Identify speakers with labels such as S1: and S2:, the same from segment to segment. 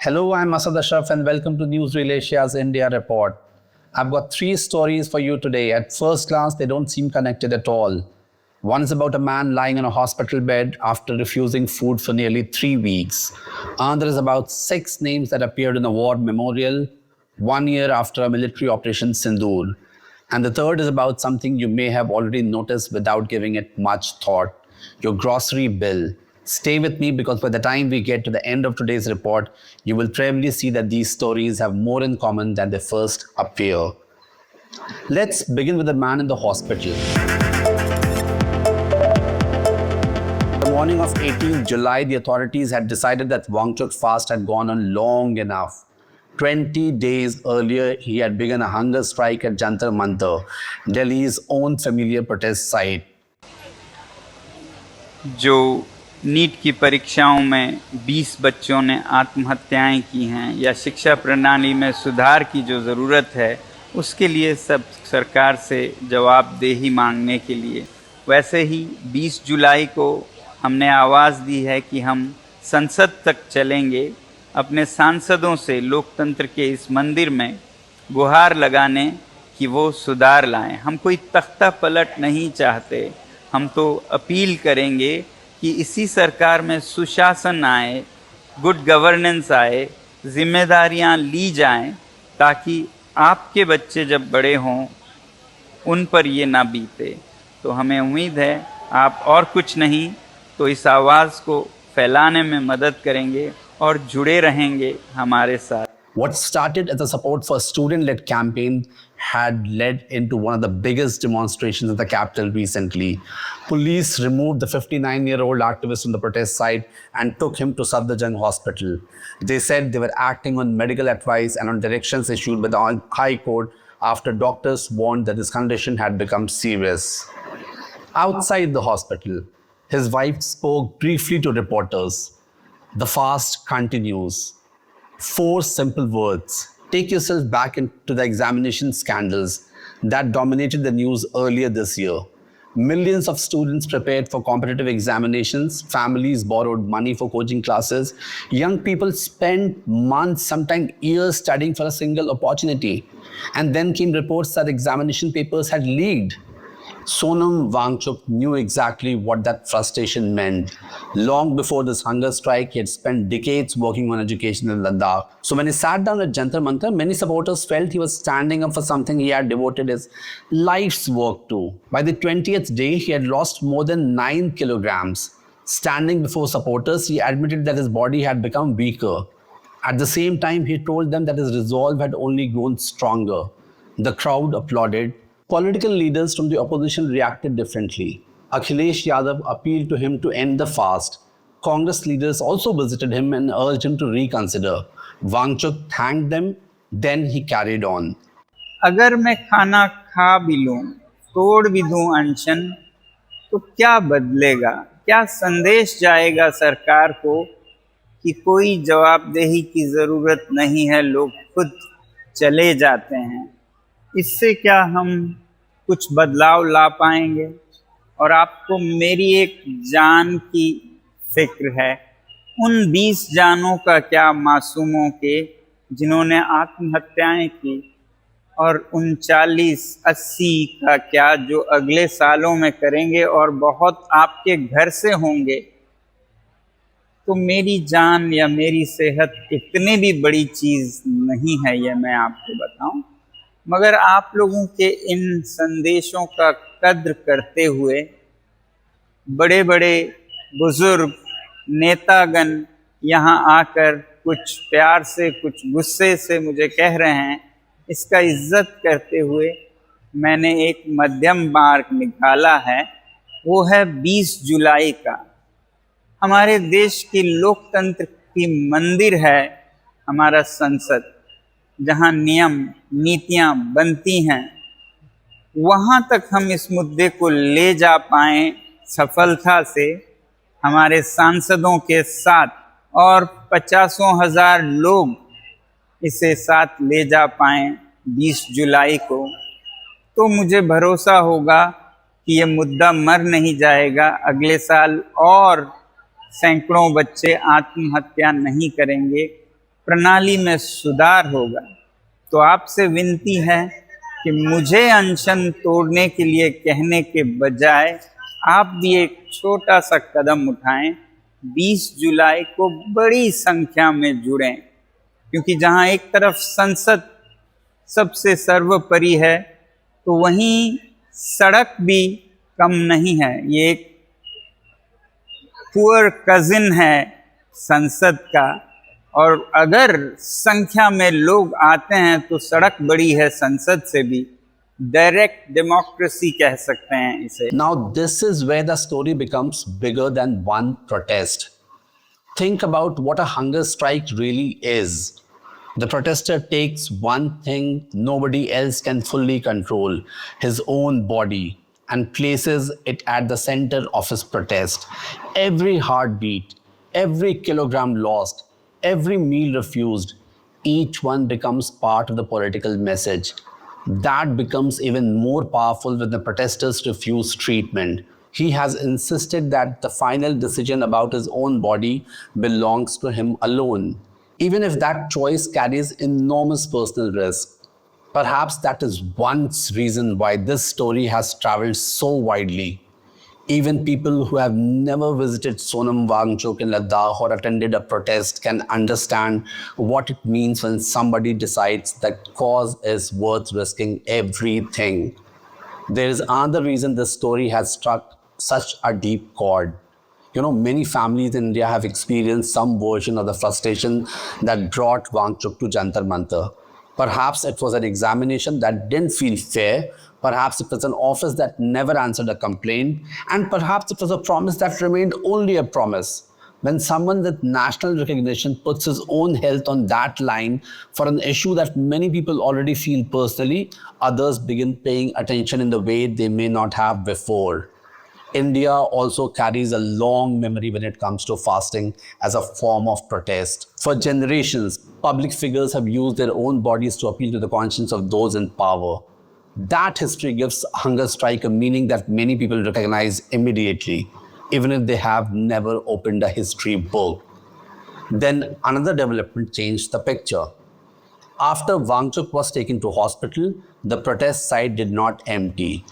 S1: Hello, I'm Asad Ashraf and welcome to Newsreel Asia's India Report. I've got three stories for you today. At first glance, they don't seem connected at all. One is about a man lying on a hospital bed after refusing food for nearly 3 weeks. Another is about 6 names that appeared in a war memorial 1 year after a military Operation Sindoor. And the third is about something you may have already noticed without giving it much thought: your grocery bill. Stay with me because by the time we get to the end of today's report, you will probably see that these stories have more in common than they first appear. Let's begin with the man in the hospital. The morning of 18th July, the authorities had decided that Wangchuk's fast had gone on long enough. 20 days earlier, he had begun a hunger strike at Jantar Mantar, Delhi's own familiar protest site.
S2: जो NEET की परीक्षाओं में 20 बच्चों ने आत्महत्याएं की हैं या शिक्षा प्रणाली में सुधार की जो ज़रूरत है, उसके लिए सब सरकार से जवाबदेही मांगने के लिए, वैसे ही 20 जुलाई को हमने आवाज़ दी है कि हम संसद तक चलेंगे, अपने सांसदों से लोकतंत्र के इस मंदिर में गुहार लगाने कि वो सुधार लाएं। हम कोई तख्ता पलट नहीं चाहते, हम तो अपील करेंगे कि इसी सरकार में सुशासन आए, गुड गवर्नेंस आए, जिम्मेदारियां ली जाएं, ताकि आपके बच्चे जब बड़े हों उन पर ये ना बीते। तो हमें उम्मीद है आप और कुछ नहीं तो इस आवाज़ को फैलाने में मदद करेंगे और जुड़े रहेंगे हमारे साथ।
S1: What started as a support for a student-led campaign had led into one of the biggest demonstrations in the capital recently. Police removed the 59-year-old activist from the protest site and took him to Safdarjung Hospital. They said they were acting on medical advice and on directions issued by the High Court after doctors warned that his condition had become serious. Outside the hospital, his wife spoke briefly to reporters. The fast continues. 4 simple words. Take yourself back into the examination scandals that dominated the news earlier this year. Millions of students prepared for competitive examinations. Families borrowed money for coaching classes. Young people spent months, sometimes years, studying for a single opportunity. And then came reports that examination papers had leaked. Sonam Wangchuk knew exactly what that frustration meant. Long before this hunger strike, he had spent decades working on education in Ladakh. So when he sat down at Jantar Mantar, many supporters felt he was standing up for something he had devoted his life's work to. By the 20th day, he had lost more than 9 kilograms. Standing before supporters, he admitted that his body had become weaker. At the same time, he told them that his resolve had only grown stronger. The crowd applauded. Political leaders from the opposition reacted differently. Akhilesh Yadav appealed to him to end the fast. Congress leaders also visited him and urged him to reconsider. Wangchuk thanked them, then he carried on.
S2: अगर मैं खाना खा भी लूं, तोड़ भी दूं अनशन, तो क्या बदलेगा? क्या संदेश जाएगा सरकार को कि कोई जवाबदेही की ज़रूरत नहीं है, लोग खुद चले जाते हैं? इससे क्या हम कुछ बदलाव ला पाएंगे? और आपको मेरी एक जान की फिक्र है, उन 20 जानों का क्या, मासूमों के जिन्होंने आत्महत्याएं की, और उन 40-80 का क्या जो अगले सालों में करेंगे और बहुत आपके घर से होंगे? तो मेरी जान या मेरी सेहत इतनी भी बड़ी चीज़ नहीं है, ये मैं आपको बताऊं। मगर आप लोगों के इन संदेशों का कद्र करते हुए बड़े बड़े बुजुर्ग नेतागण यहाँ आकर कुछ प्यार से कुछ गुस्से से मुझे कह रहे हैं, इसका इज्जत करते हुए मैंने एक मध्यम मार्ग निकाला है, वो है 20 जुलाई का। हमारे देश की लोकतंत्र की मंदिर है हमारा संसद, जहाँ नियम नीतियाँ बनती हैं। वहाँ तक हम इस मुद्दे को ले जा पाएँ सफलता से हमारे सांसदों के साथ, और 50,000 लोग इसे साथ ले जा पाएँ 20 जुलाई को, तो मुझे भरोसा होगा कि ये मुद्दा मर नहीं जाएगा। अगले साल और सैकड़ों बच्चे आत्महत्या नहीं करेंगे, प्रणाली में सुधार होगा। तो आपसे विनती है कि मुझे अनशन तोड़ने के लिए कहने के बजाय आप भी एक छोटा सा कदम उठाएं, 20 जुलाई को बड़ी संख्या में जुड़ें, क्योंकि जहां एक तरफ संसद सबसे सर्वोपरि है, तो वहीं सड़क भी कम नहीं है। ये एक पुअर कजिन है संसद का, और अगर संख्या में लोग आते हैं तो सड़क बड़ी है संसद से भी। डायरेक्ट डेमोक्रेसी कह सकते हैं इसे।
S1: Now, this is where the story becomes bigger than one protest. Think about what a hunger strike really is. The protester takes one thing nobody else can fully control, his own body, and places it at the center of his protest. Every heartbeat, every kilogram lost, every meal refused, each one becomes part of the political message. That becomes even more powerful when the protesters refuse treatment. He has insisted that the final decision about his own body belongs to him alone, even if that choice carries enormous personal risk. Perhaps that is one reason why this story has traveled so widely. Even people who have never visited Sonam Wangchuk in Ladakh or attended a protest can understand what it means when somebody decides that cause is worth risking everything. There is another reason this story has struck such a deep chord. You know, many families in India have experienced some version of the frustration that brought Wangchuk to Jantar Mantar. Perhaps it was an examination that didn't feel fair. Perhaps it was an office that never answered a complaint. And perhaps it was a promise that remained only a promise. When someone with national recognition puts his own health on that line for an issue that many people already feel personally, others begin paying attention in the way they may not have before. India also carries a long memory when it comes to fasting as a form of protest. For generations, public figures have used their own bodies to appeal to the conscience of those in power. That history gives hunger strike a meaning that many people recognize immediately, even if they have never opened a history book. Then another development changed the picture. After Wangchuk was taken to hospital, the protest site did not empty.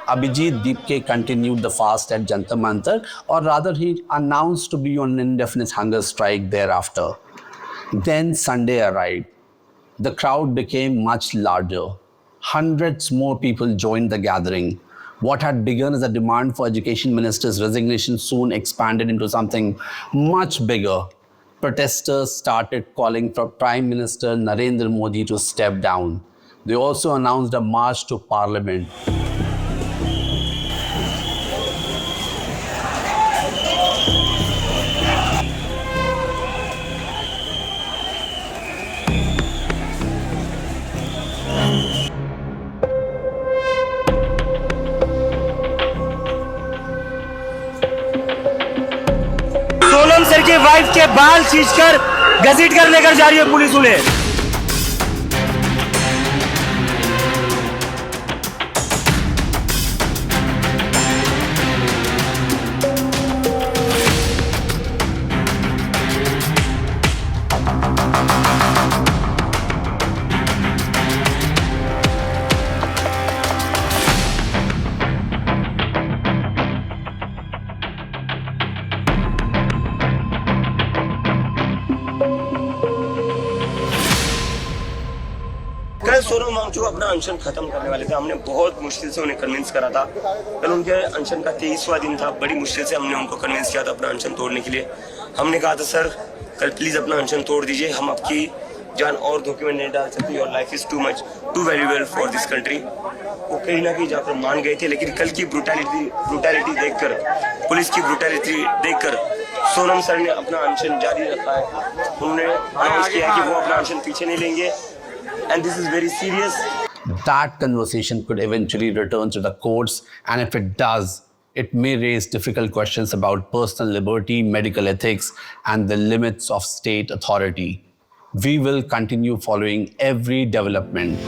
S1: Abhijit Deepke continued the fast at Jantar Mantar, or rather he announced to be on an indefinite hunger strike thereafter. Then Sunday arrived. The crowd became much larger. Hundreds more people joined the gathering. What had begun as a demand for Education Minister's resignation soon expanded into something much bigger. Protesters started calling for Prime Minister Narendra Modi to step down. They also announced a march to Parliament.
S3: Sonam sir के wife के बाल खींचकर घसीट कर लेकर जा रही है पुलिस उन्हें।
S4: वांगचुक अपना अनशन खत्म करने वाले थे। हमने बहुत मुश्किल से उन्हें कन्विंस करा था। कल उनके अनशन का 23वां दिन था। बड़ी मुश्किल से हमने उनको कन्विंस किया था अपना अनशन तोड़ने के लिए। हमने कहा था सर कल प्लीज अपना अनशन तोड़ दीजिए, हम आपकी जान और धोखे में नहीं डाल सकते। Your life is too much too valuable for this country. वो कहीं ना कहीं जाकर मान गए थे, लेकिन कल की ब्रूटैलिटी देखकर, पुलिस की ब्रूटैलिटी देखकर सोनम सर ने अपना अनशन जारी रखा है। उन्होंने अनाउंस किया कि वो अपना अनशन पीछे नहीं लेंगे, and this is very serious.
S1: That conversation could eventually return to the courts, and if it does, it may raise difficult questions about personal liberty, medical ethics, and the limits of state authority. We will continue following every development.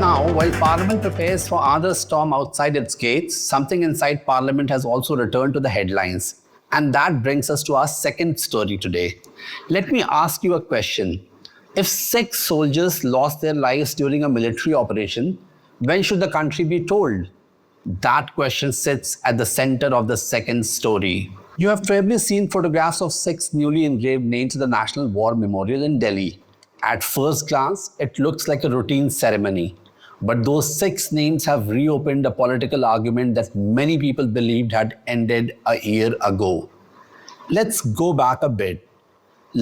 S1: Now, while Parliament prepares for another storm outside its gates, something inside Parliament has also returned to the headlines. And that brings us to our second story today. Let me ask you a question. If 6 soldiers lost their lives during a military operation, when should the country be told? That question sits at the center of the second story. You have probably seen photographs of 6 newly engraved names to the National War Memorial in Delhi. At first glance, it looks like a routine ceremony. But those 6 names have reopened a political argument that many people believed had ended a year ago. Let's go back a bit.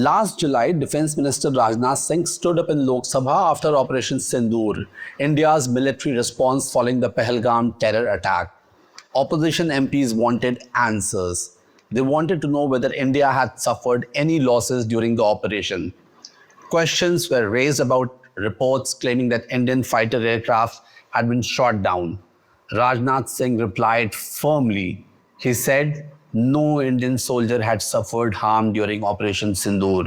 S1: Last July, Defense Minister Rajnath Singh stood up in Lok Sabha after Operation Sindoor, India's military response following the Pahalgam terror attack. Opposition MPs wanted answers. They wanted to know whether India had suffered any losses during the operation. Questions were raised about reports claiming that Indian fighter aircraft had been shot down. Rajnath Singh replied firmly. He said no Indian soldier had suffered harm during Operation Sindoor.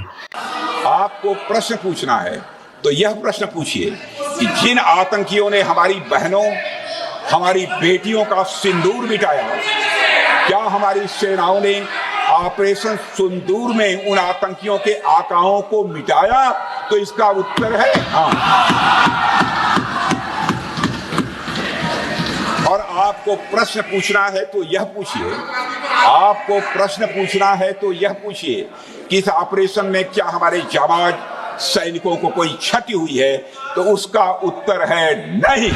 S5: आपको प्रश्न पूछना है तो यह प्रश्न पूछिए कि जिन आतंकियों ने हमारी बहनों, हमारी बेटियों का सिंदूर मिटाया, क्या हमारी सेनाओं ने ऑपरेशन सिंदूर में उन आतंकियों के आकाओं को मिटाया? तो इसका उत्तर है हाँ। और आपको प्रश्न पूछना है तो यह पूछिए, आपको प्रश्न पूछना है तो यह पूछिए कि इस ऑपरेशन में क्या हमारे जाबाज सैनिकों को कोई क्षति हुई है? तो उसका उत्तर है नहीं।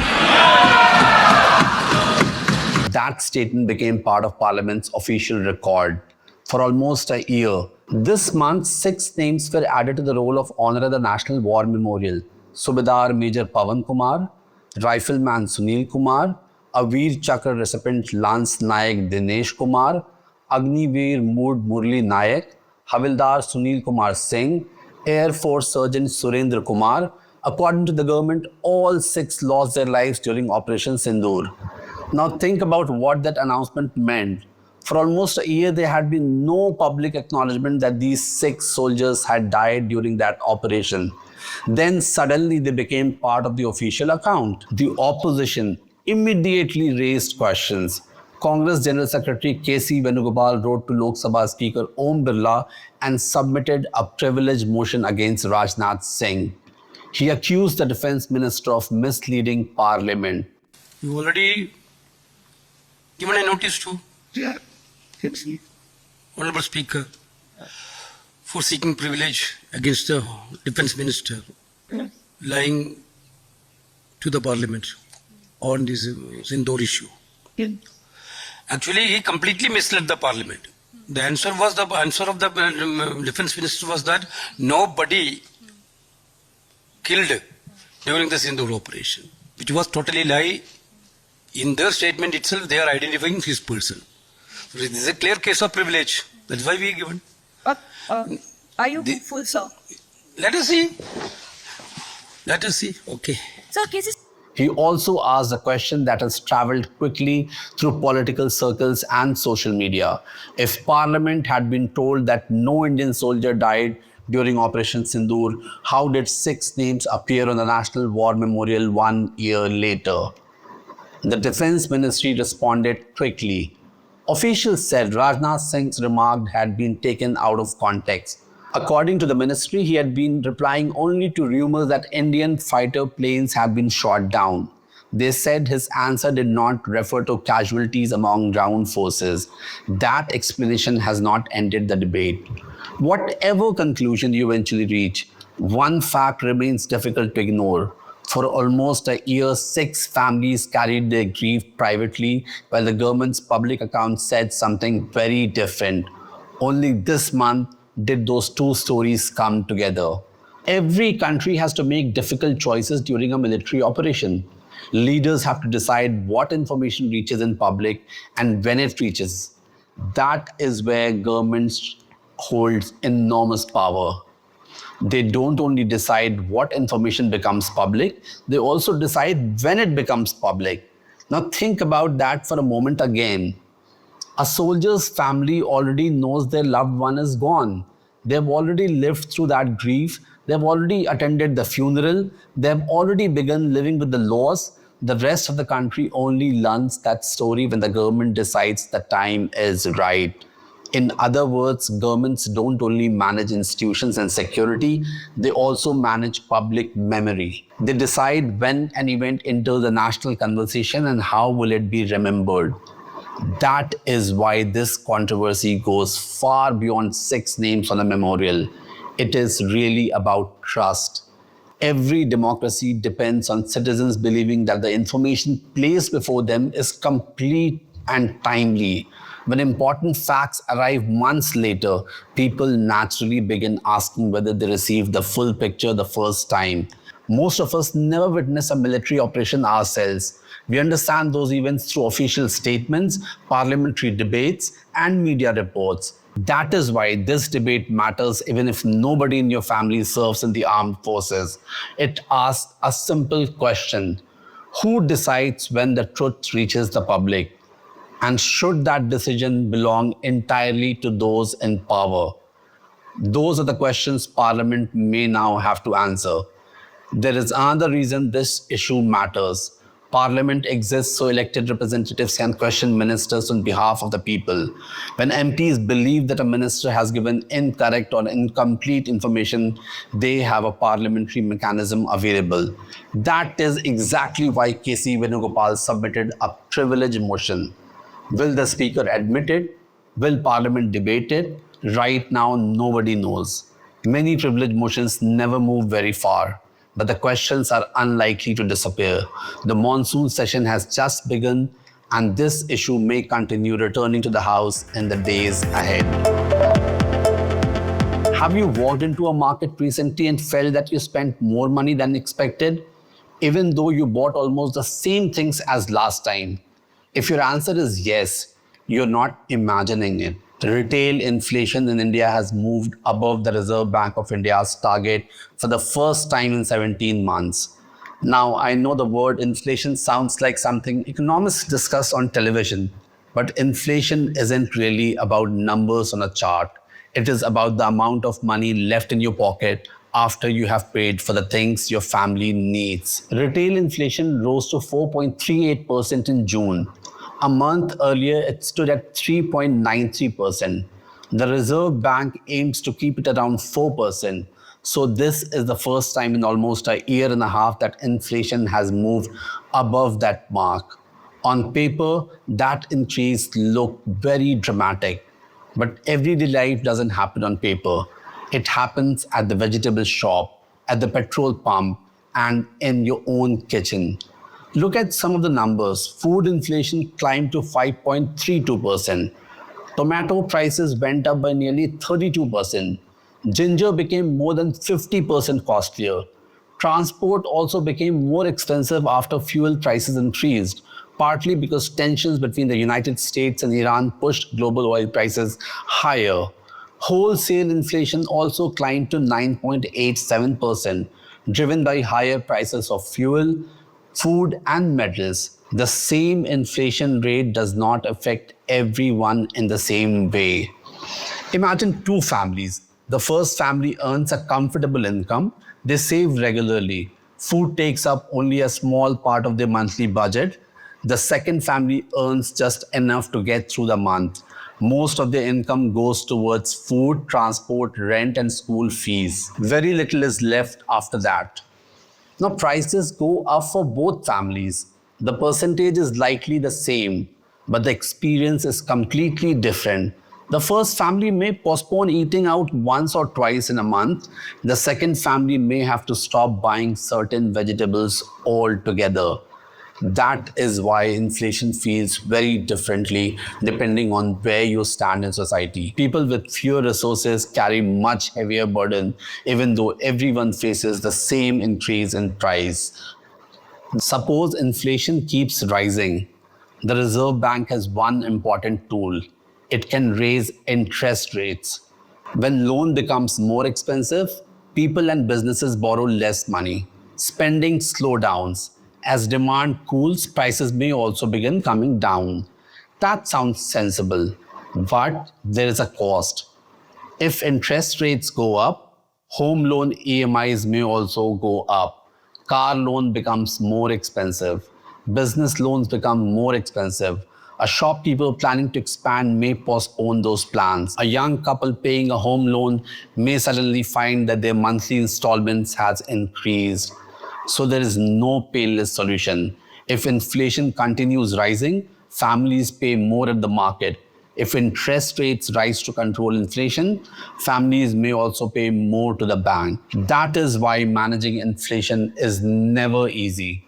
S1: That statement became part of Parliament's official record. For almost a year, this month, 6 names were added to the roll of honor at the National War Memorial. Subedar Major Pawan Kumar, Rifleman Sunil Kumar, a Veer Chakra recipient Lance Nayak Dinesh Kumar, Agniveer Mood Murli Nayak, Havildar Sunil Kumar Singh, Air Force Sergeant Surendra Kumar. According to the government, all 6 lost their lives during Operation Sindoor. Now think about what that announcement meant. For almost a year, there had been no public acknowledgement that these 6 soldiers had died during that operation. Then suddenly they became part of the official account. The opposition immediately raised questions. Congress General Secretary K.C. Venugopal wrote to Lok Sabha Speaker Om Birla and submitted a privilege motion against Rajnath Singh. He accused the Defence Minister of misleading Parliament.
S6: You already given a notice to?
S7: Yeah.
S6: Honorable Speaker, for seeking privilege against the Defence Minister, lying to the Parliament on this Sindoor issue. Actually, he completely misled the Parliament. The answer of the Defence Minister was that nobody killed during the Sindoor operation, which was totally lie. In their statement itself, they are identifying his person. So this is a clear case of privilege. That's why we are given.
S7: Are you hopeful, sir?
S6: Let us see. Let us see. Okay.
S7: Sir, cases.
S1: He also asked a question that has travelled quickly through political circles and social media. If Parliament had been told that no Indian soldier died during Operation Sindoor, how did 6 names appear on the National War Memorial 1 year later? The Defence Ministry responded quickly. Officials said Rajnath Singh's remark had been taken out of context. According to the ministry, he had been replying only to rumors that Indian fighter planes had been shot down. They said his answer did not refer to casualties among ground forces. That explanation has not ended the debate. Whatever conclusion you eventually reach, One fact remains difficult to ignore. For almost a year, 6 families carried their grief privately, while the government's public account said something very different. Only this month did those two stories come together. Every country has to make difficult choices during a military operation. Leaders have to decide what information reaches in public and when it reaches. That is where governments hold enormous power. They don't only decide what information becomes public, they also decide when it becomes public. Now think about that for a moment again. A soldier's family already knows their loved one is gone. They've already lived through that grief. They've already attended the funeral. They've already begun living with the loss. The rest of the country only learns that story when the government decides the time is right. In other words, governments don't only manage institutions and security, they also manage public memory. They decide when an event enters the national conversation and how will it be remembered. That is why this controversy goes far beyond 6 names on a memorial. It is really about trust. Every democracy depends on citizens believing that the information placed before them is complete and timely. When important facts arrive months later, people naturally begin asking whether they received the full picture the first time. Most of us never witness a military operation ourselves. We understand those events through official statements, parliamentary debates, and media reports. That is why this debate matters even if nobody in your family serves in the armed forces. It asks a simple question: who decides when the truth reaches the public? And should that decision belong entirely to those in power? Those are the questions Parliament may now have to answer. There is another reason this issue matters. Parliament exists so elected representatives can question ministers on behalf of the people. When MPs believe that a minister has given incorrect or incomplete information, they have a parliamentary mechanism available. That is exactly why KC Venugopal submitted a privilege motion. Will the Speaker admit it? Will Parliament debate it? Right now, nobody knows. Many privilege motions never move very far, but the questions are unlikely to disappear. The monsoon session has just begun, and this issue may continue returning to the House in the days ahead. Have you walked into a market recently and felt that you spent more money than expected, even though you bought almost the same things as last time? If your answer is yes, you're not imagining it. Retail inflation in India has moved above the Reserve Bank of India's target for the first time in 17 months. Now, I know the word inflation sounds like something economists discuss on television, but inflation isn't really about numbers on a chart. It is about the amount of money left in your pocket after you have paid for the things your family needs. Retail inflation rose to 4.38% in June. A month earlier, it stood at 3.93%. The Reserve Bank aims to keep it around 4%. So this is the first time in almost a year and a half that inflation has moved above that mark. On paper, that increase looked very dramatic. But everyday life doesn't happen on paper. It happens at the vegetable shop, at the petrol pump, and in your own kitchen. Look at some of the numbers. Food inflation climbed to 5.32%. Tomato prices went up by nearly 32%. Ginger became more than 50% costlier. Transport also became more expensive after fuel prices increased, partly because tensions between the United States and Iran pushed global oil prices higher. Wholesale inflation also climbed to 9.87%, driven by higher prices of fuel, food, and metals. The same inflation rate does not affect everyone in the same way. Imagine two families. The first family earns a comfortable income. They save regularly. Food takes up only a small part of their monthly budget. The second family earns just enough to get through the month. Most of their income goes towards food, transport, rent, and school fees. Very little is left after that. Now, prices go up for both families. The percentage is likely the same, but the experience is completely different. The first family may postpone eating out once or twice in a month. The second family may have to stop buying certain vegetables altogether. That is why inflation feels very differently depending on where you stand in society. People with fewer resources carry much heavier burden even though everyone faces the same increase in price. Suppose inflation keeps rising. The Reserve Bank has one important tool. It can raise interest rates. When loan becomes more expensive, people and businesses borrow less money. Spending slowdowns. As demand cools, prices may also begin coming down. That sounds sensible, but there is a cost. If interest rates go up, home loan EMIs may also go up. Car loan becomes more expensive. Business loans become more expensive. A shopkeeper planning to expand may postpone those plans. A young couple paying a home loan may suddenly find that their monthly installments has increased. So there is no painless solution. If inflation continues rising, families pay more at the market. If interest rates rise to control inflation, families may also pay more to the bank. That is why managing inflation is never easy.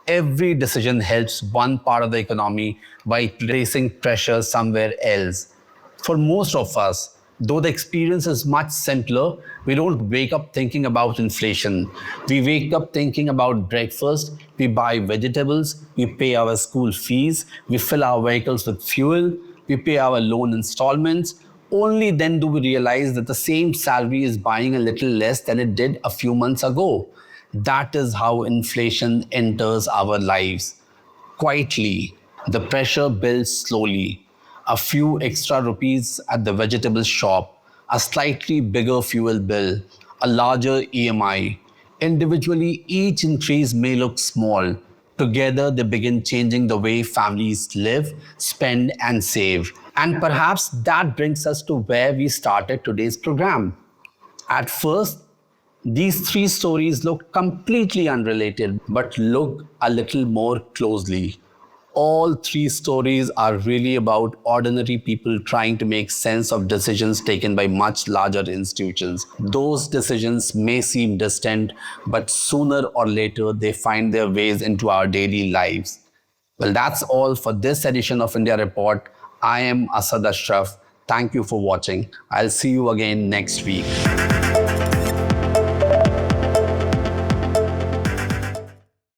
S1: Every decision helps one part of the economy by placing pressure somewhere else. For most of us, though the experience is much simpler, we don't wake up thinking about inflation. We wake up thinking about breakfast, we buy vegetables, we pay our school fees, we fill our vehicles with fuel, we pay our loan installments. Only then do we realize that the same salary is buying a little less than it did a few months ago. That is how inflation enters our lives. Quietly, the pressure builds slowly. A few extra rupees at the vegetable shop, a slightly bigger fuel bill, a larger EMI. Individually, each increase may look small. Together, they begin changing the way families live, spend, and save. And perhaps that brings us to where we started today's program. At first, these three stories look completely unrelated, but look a little more closely. All three stories are really about ordinary people trying to make sense of decisions taken by much larger institutions. Those decisions may seem distant, but sooner or later they find their ways into our daily lives. Well, that's all for this edition of India Report. I am Asad Ashraf. Thank you for watching. I'll see you again next week.